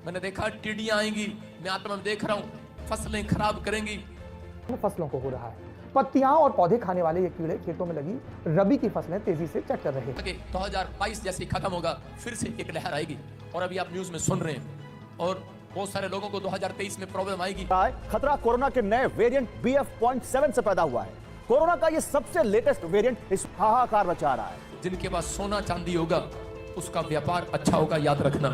मैंने देखा टिड्डियां आएंगी, मैं आत्मा में देख रहा हूं, फसलें खराब करेंगी। फसलों को हो रहा है। पत्तियां और पौधे खाने वाले ये कीड़े खेतों में लगी रबी की फसलें तेजी से चट कर रहे हैं। 2022 जैसे खत्म होगा, फिर से एक लहर आएगी। और अभी आप न्यूज में सुन रहे हैं, और बहुत सारे लोगों को 2023 में प्रॉब्लम आएगी। खतरा कोरोना के नए वेरिएंट BF.7 से पैदा हुआ है। कोरोना का ये सबसे लेटेस्ट वेरिएंट इस हाहाकार मचा रहा है। जिनके पास सोना चांदी होगा, उसका व्यापार अच्छा होगा, याद रखना।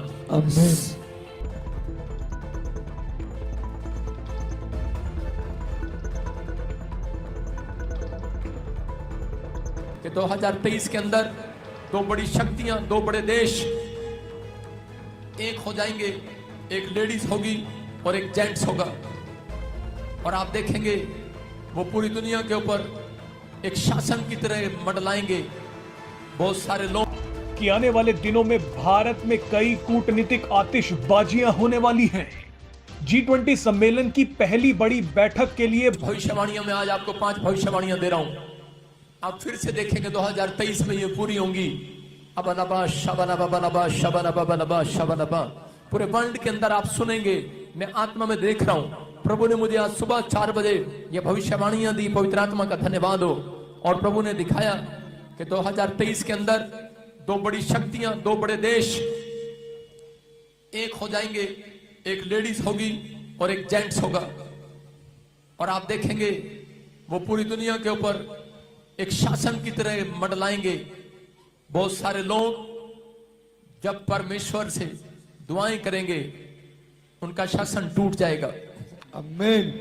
कि 2023 के अंदर दो बड़ी शक्तियां, दो बड़े देश एक हो जाएंगे। एक लेडीज होगी और एक जेंट्स होगा, और आप देखेंगे वो पूरी दुनिया के ऊपर एक शासन की तरह मंडलाएंगे। बहुत सारे लोग कि आने वाले दिनों में भारत में कई कूटनीतिक आतिशबाजियां होने वाली हैं। G20 सम्मेलन की पहली बड़ी बैठक के लिए भविष्यवाणियां, मैं आज आपको 5 भविष्यवाणियां दे रहा हूं। आप फिर से देखेंगे 2023 में ये पूरी होंगी। अबनबा शबनबा बनबा शबनबा बनबा शबनबा, पूरे वर्ल्ड के अंदर आप सुनेंगे। मैं आत्मा में देख रहा हूं, प्रभु ने मुझे आज सुबह 4 बजे ये भविष्यवाणियां दी। पवित्र आत्मा का धन्यवाद हो। और प्रभु ने दिखाया कि 2023 के अंदर दो बड़ी शक्तियां, दो बड़े देश एक हो जाएंगे। एक लेडीज होगी और एक जेंट्स होगा, और आप देखेंगे वो पूरी दुनिया के ऊपर एक शासन की तरह मंडलाएंगे। बहुत सारे लोग जब परमेश्वर से दुआएं करेंगे, उनका शासन टूट जाएगा। आमीन।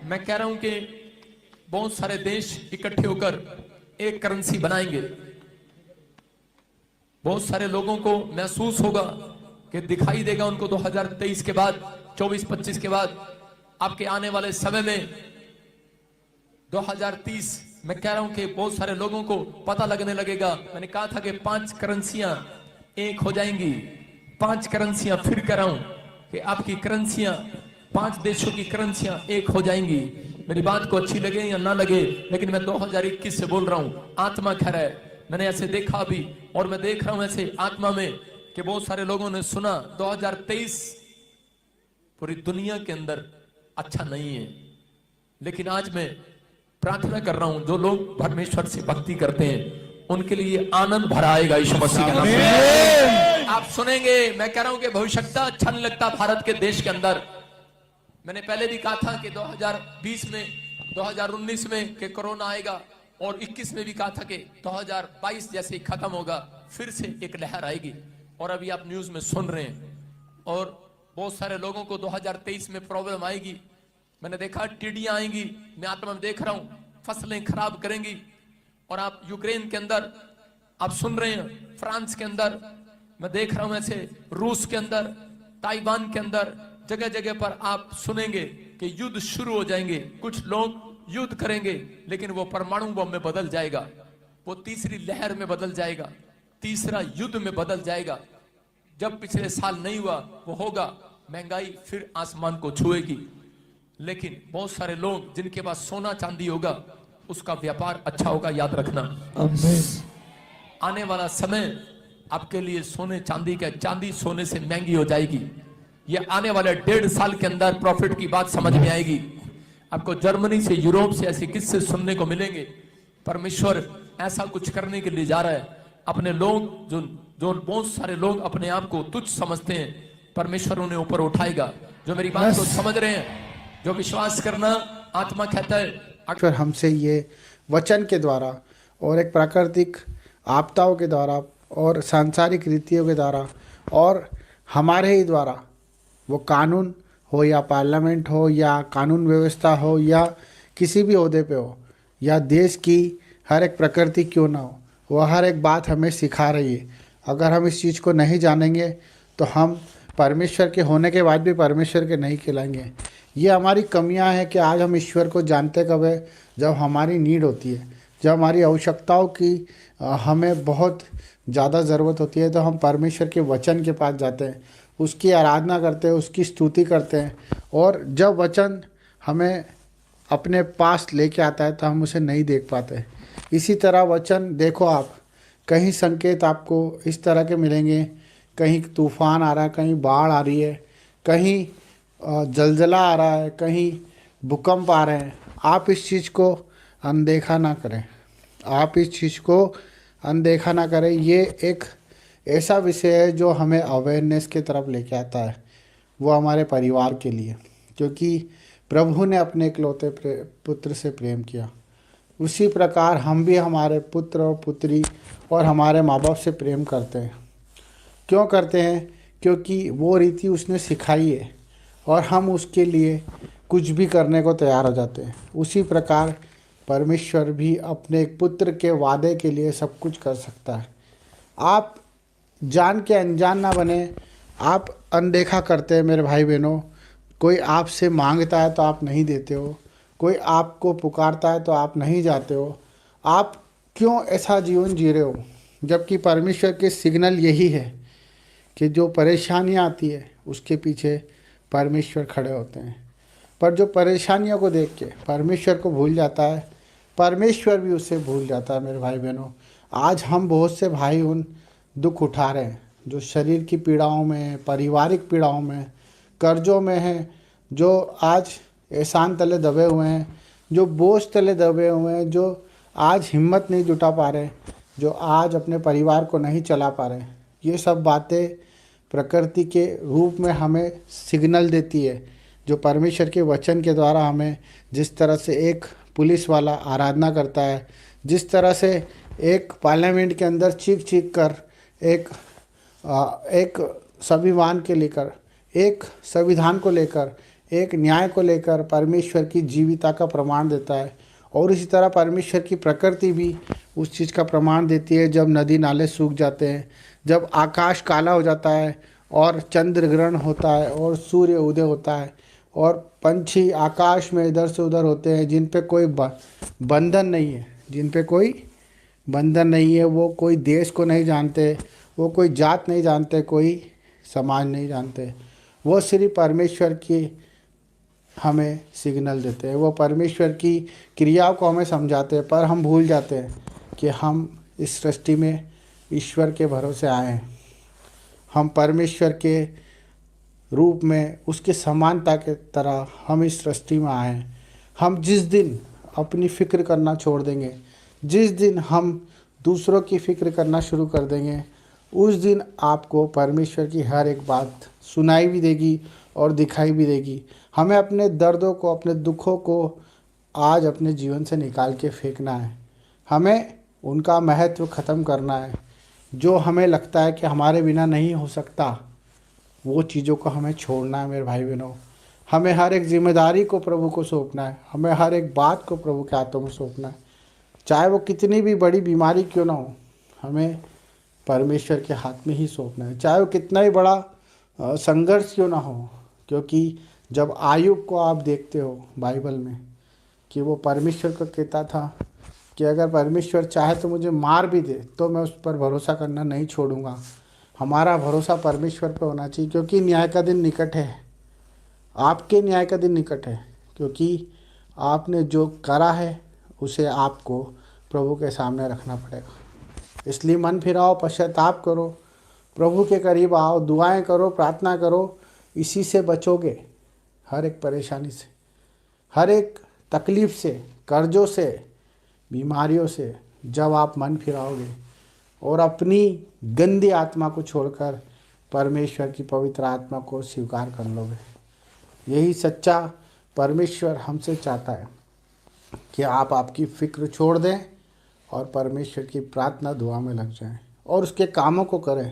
मैं कह रहा हूं कि बहुत सारे देश इकट्ठे होकर एक करेंसी बनाएंगे। बहुत सारे लोगों को महसूस होगा कि दिखाई देगा उनको 2023 के बाद, 24-25 के बाद, आपके आने वाले समय में 2030, मैं कह रहा हूं कि बहुत सारे लोगों को पता लगने लगेगा। मैंने कहा था कि 5 करेंसियां एक हो जाएंगी। 5 करेंसियां, फिर कह रहा हूं कि आपकी करेंसियां, 5 देशों की करेंसियां एक हो जाएंगी। मेरी बात को अच्छी लगे या ना लगे, लेकिन मैं 2021 से बोल रहा हूं। आत्मा खैर है, मैंने ऐसे देखा अभी, और मैं देख रहा हूं ऐसे आत्मा में कि बहुत सारे लोगों ने सुना 2023 पूरी दुनिया के अंदर अच्छा नहीं है। लेकिन आज मैं प्रार्थना कर रहा हूं, जो लोग परमेश्वर से भक्ति करते हैं उनके लिए आनंद भरा आएगा यीशु मसीह के नाम से। आप सुनेंगे, मैं कह रहा हूं कि भविष्यता अच्छा नहीं लगता भारत के देश के अंदर। मैंने पहले भी कहा था कि 2020 में, 2019 में कि कोरोना आएगा, और 21 में भी कहा था कि 2022 जैसे ही खत्म होगा, फिर से एक लहर आएगी। और अभी आप न्यूज में सुन रहे हैं, और बहुत सारे लोगों को 2023 में प्रॉब्लम आएगी। मैंने देखा टिड्डियां आएंगी, मैं आत्मा में देख रहा हूं, फसलें खराब करेंगी। और आप यूक्रेन के अंदर आप सुन रहे हैं, फ्रांस के अंदर मैं देख रहा हूं, ऐसे रूस के अंदर, ताइवान के अंदर, जगह जगह पर आप सुनेंगे कि युद्ध शुरू हो जाएंगे। कुछ लोग युद्ध करेंगे, लेकिन वो परमाणु बम में बदल जाएगा, वो तीसरी लहर में बदल जाएगा, तीसरा युद्ध में बदल जाएगा। जब पिछले साल नहीं हुआ वो होगा। महंगाई फिर आसमान को छुएगी। लेकिन बहुत सारे लोग जिनके पास सोना चांदी होगा, उसका व्यापार अच्छा होगा, याद रखना। आने वाला समय आपके लिए सोने चांदी का, चांदी सोने से महंगी हो जाएगी। ये आने वाले 1.5 साल के अंदर प्रॉफिट की बात समझ में आएगी। आपको जर्मनी से, यूरोप से ऐसे किस्से सुनने को मिलेंगे। परमेश्वर ऐसा कुछ करने के लिए जा रहा है। अपने लोग जो बहुत सारे लोग अपने आप को तुच्छ समझते हैं, परमेश्वर उन्हें ऊपर उठाएगा। जो मेरी बात को समझ रहे हैं, जो विश्वास करना, आत्मा कहता है अक्सर हमसे ये वचन के द्वारा और एक प्राकृतिक आपदाओं के द्वारा और सांसारिक रीतियों के द्वारा और हमारे ही द्वारा, वो कानून हो या पार्लियामेंट हो या कानून व्यवस्था हो या किसी भी ओहदे पे हो, या देश की हर एक प्रकृति क्यों ना हो, वह हर एक बात हमें सिखा रही है। अगर हम इस चीज़ को नहीं जानेंगे तो हम परमेश्वर के होने के बाद भी परमेश्वर के नहीं कहलाएंगे। ये हमारी कमियां हैं कि आज हम ईश्वर को जानते कब है, जब हमारी नीड होती है, जब हमारी आवश्यकताओं की हमें बहुत ज़्यादा ज़रूरत होती है, तो हम परमेश्वर के वचन के पास जाते हैं, उसकी आराधना करते हैं, उसकी स्तुति करते हैं। और जब वचन हमें अपने पास लेके आता है तो हम उसे नहीं देख पाते। इसी तरह वचन देखो, आप कहीं संकेत आपको इस तरह के मिलेंगे, कहीं तूफान आ रहा है, कहीं बाढ़ आ रही है, कहीं जलजला आ रहा है, कहीं भूकंप आ रहे हैं, आप इस चीज़ को अनदेखा ना करें। आप इस चीज़ को अनदेखा ना करें। ये एक ऐसा विषय है जो हमें अवेयरनेस की तरफ लेके आता है, वो हमारे परिवार के लिए, क्योंकि प्रभु ने अपने इकलौते पुत्र से प्रेम किया, उसी प्रकार हम भी हमारे पुत्र और पुत्री और हमारे माँ बाप से प्रेम करते हैं। क्यों करते हैं? क्योंकि वो रीति उसने सिखाई है और हम उसके लिए कुछ भी करने को तैयार हो जाते हैं। उसी प्रकार परमेश्वर भी अपने एक पुत्र के वादे के लिए सब कुछ कर सकता है। आप जान के अनजान ना बने, आप अनदेखा करते हैं मेरे भाई बहनों। कोई आपसे मांगता है तो आप नहीं देते हो, कोई आपको पुकारता है तो आप नहीं जाते हो। आप क्यों ऐसा जीवन जी रहे हो? जबकि परमेश्वर के सिग्नल यही है कि जो परेशानियाँ आती है उसके पीछे परमेश्वर खड़े होते हैं। पर जो परेशानियों को देख के परमेश्वर को भूल जाता है, परमेश्वर भी उसे भूल जाता है। मेरे भाई बहनों, आज हम बहुत से भाई उन दुख उठा रहे हैं जो शरीर की पीड़ाओं में, पारिवारिक पीड़ाओं में, कर्जों में हैं, जो आज एहसान तले दबे हुए हैं, जो बोझ तले दबे हुए हैं, जो आज हिम्मत नहीं जुटा पा रहे, जो आज अपने परिवार को नहीं चला पा रहे। ये सब बातें प्रकृति के रूप में हमें सिग्नल देती है, जो परमेश्वर के वचन के द्वारा हमें, जिस तरह से एक पुलिस वाला आराधना करता है, जिस तरह से एक पार्लियामेंट के अंदर चीख चीख कर एक संविधान के लेकर, एक संविधान को लेकर, एक न्याय को लेकर परमेश्वर की जीविता का प्रमाण देता है, और इसी तरह परमेश्वर की प्रकृति भी उस चीज़ का प्रमाण देती है। जब नदी नाले सूख जाते हैं, जब आकाश काला हो जाता है और चंद्र ग्रहण होता है और सूर्य उदय होता है और पंछी आकाश में इधर से उधर होते हैं, जिन पे कोई बंधन नहीं है, जिन पे कोई बंधन नहीं है, वो कोई देश को नहीं जानते, वो कोई जात नहीं जानते, कोई समाज नहीं जानते, वो सिर्फ परमेश्वर की हमें सिग्नल देते हैं, वो परमेश्वर की क्रियाओं को हमें समझाते हैं। पर हम भूल जाते हैं कि हम इस सृष्टि में ईश्वर के भरोसे आए हैं। हम परमेश्वर के रूप में, उसके समानता के तरह हम इस सृष्टि में आए हैं। हम जिस दिन अपनी फ़िक्र करना छोड़ देंगे, जिस दिन हम दूसरों की फ़िक्र करना शुरू कर देंगे, उस दिन आपको परमेश्वर की हर एक बात सुनाई भी देगी और दिखाई भी देगी। हमें अपने दर्दों को, अपने दुखों को आज अपने जीवन से निकाल के फेंकना है। हमें उनका महत्व ख़त्म करना है। जो हमें लगता है कि हमारे बिना नहीं हो सकता, वो चीज़ों को हमें छोड़ना है। मेरे भाई बहनों, हमें हर एक जिम्मेदारी को प्रभु को सौंपना है। हमें हर एक बात को प्रभु के हाथों में सौंपना है, चाहे वो कितनी भी बड़ी बीमारी क्यों ना हो, हमें परमेश्वर के हाथ में ही सौंपना है। चाहे वो कितना ही बड़ा संघर्ष क्यों ना हो, क्योंकि जब आयुब को आप देखते हो बाइबल में कि वो परमेश्वर को कहता था कि अगर परमेश्वर चाहे तो मुझे मार भी दे तो मैं उस पर भरोसा करना नहीं छोड़ूंगा। हमारा भरोसा परमेश्वर पर होना चाहिए, क्योंकि न्याय का दिन निकट है। आपके न्याय का दिन निकट है, क्योंकि आपने जो करा है उसे आपको प्रभु के सामने रखना पड़ेगा। इसलिए मन फिराओ, पश्चाताप करो, प्रभु के करीब आओ, दुआएं करो, प्रार्थना करो। इसी से बचोगे, हर एक परेशानी से, हर एक तकलीफ़ से, कर्जों से, बीमारियों से। जब आप मन फिराओगे और अपनी गंदी आत्मा को छोड़कर परमेश्वर की पवित्र आत्मा को स्वीकार कर लोगे, यही सच्चा परमेश्वर हमसे चाहता है कि आप आपकी फ़िक्र छोड़ दें और परमेश्वर की प्रार्थना दुआ में लग जाएं और उसके कामों को करें।